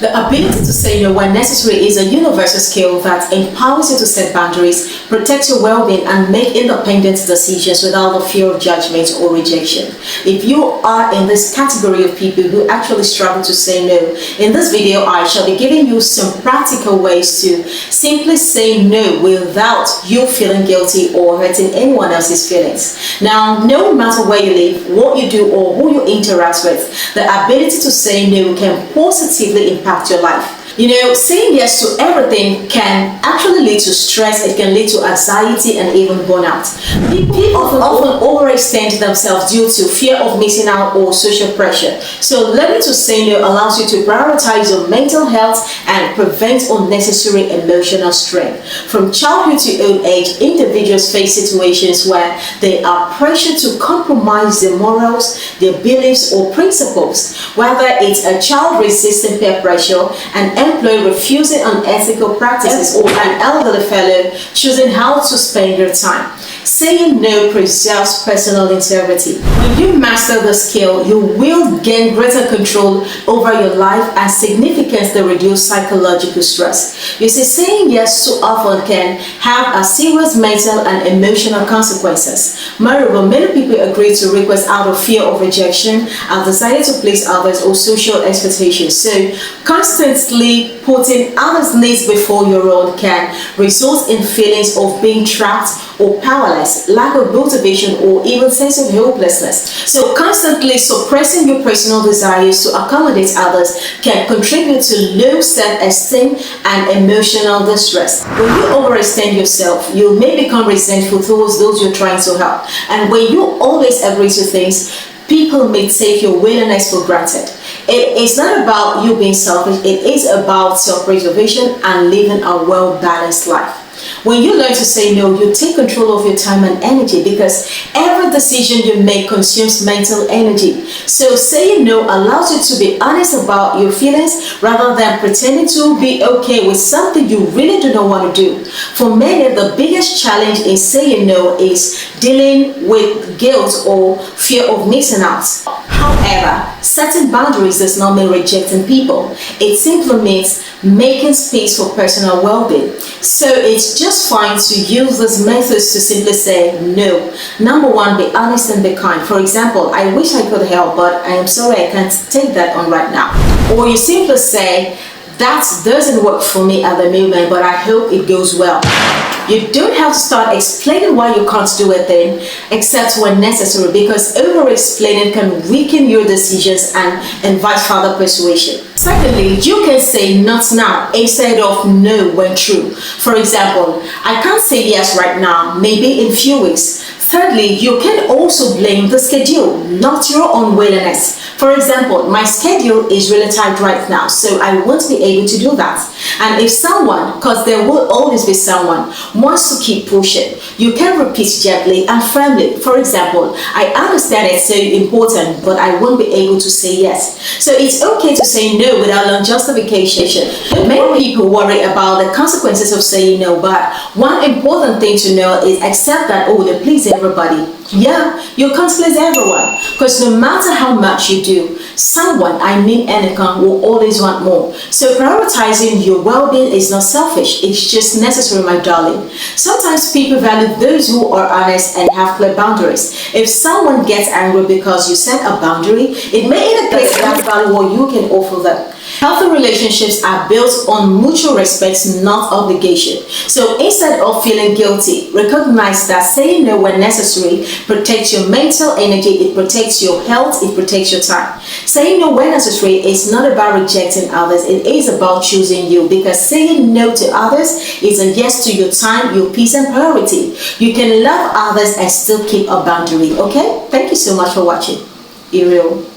The ability to say no when necessary is a universal skill that empowers you to set boundaries, protect your well-being, and make independent decisions without the fear of judgment or rejection. If you are in this category of people who actually struggle to say no, in this video I shall be giving you some practical ways to simply say no without you feeling guilty or hurting anyone else's feelings. Now, no matter where you live, what you do, or who you interact with, the ability to say no can positively impact your life. You know, saying yes to everything can actually lead to stress, it can lead to anxiety and even burnout. People often overextend themselves due to fear of missing out or social pressure. So learning to say no allows you to prioritize your mental health and prevent unnecessary emotional strain. From childhood to old age, individuals face situations where they are pressured to compromise their morals, their beliefs or principles, whether it's a child resisting peer pressure, an employee refusing unethical practices, or an elderly fellow choosing how to spend their time. Saying no preserves personal integrity. When you master the skill, you will gain greater control over your life and significantly reduce psychological stress. You see, saying yes so often can have a serious mental and emotional consequences. Moreover, many people agree to requests out of fear of rejection and desire to please others or social expectations. So, constantly putting others' needs before your own can result in feelings of being trapped or powerless, lack of motivation, or even sense of hopelessness. So constantly suppressing your personal desires to accommodate others can contribute to low self-esteem and emotional distress. When you overextend yourself, you may become resentful towards those you're trying to help. And when you always agree to things, people may take your willingness for granted. It's not about you being selfish, it is about self-preservation and living a well-balanced life. When you learn to say no, you take control of your time and energy, because every decision you make consumes mental energy. So saying no allows you to be honest about your feelings rather than pretending to be okay with something you really do not want to do. For many, the biggest challenge in saying no is dealing with guilt or fear of missing out. However, setting boundaries does not mean rejecting people. It simply means making space for personal well-being. So it's just fine to use these methods to simply say no. Number one, be honest and be kind. For example, I wish I could help, but I am sorry I can't take that on right now. Or you simply say, that doesn't work for me at the moment, but I hope it goes well. You don't have to start explaining why you can't do a thing except when necessary, because over-explaining can weaken your decisions and invite further persuasion. Secondly, you can say not now instead of no when true. For example, I can't say yes right now, maybe in a few weeks. Thirdly, you can also blame the schedule, not your own willingness. For example, my schedule is really tight right now, so I won't be able to do that. And if someone, because there will always be someone, wants to keep pushing, you can repeat gently and firmly. For example, I understand it's so important, but I won't be able to say yes. So it's okay to say no without long justification. Many people worry about the consequences of saying no, but one important thing to know is accept that, oh, they please everybody. Yeah, you can't please everyone, because no matter how much you do, someone, I mean anyone, will always want more. So prioritizing your well-being is not selfish, it's just necessary, my darling. Sometimes people value those who are honest and have clear boundaries. If someone gets angry because you set a boundary, it may indicate that value what you can offer them. Healthy relationships are built on mutual respect, not obligation. So instead of feeling guilty, recognize that saying no when necessary protects your mental energy, it protects your health, it protects your time. Saying no when necessary is not about rejecting others, it is about choosing you, because saying no to others is a yes to your time, your peace and priority. You can love others and still keep a boundary, okay? Thank you so much for watching. Be real.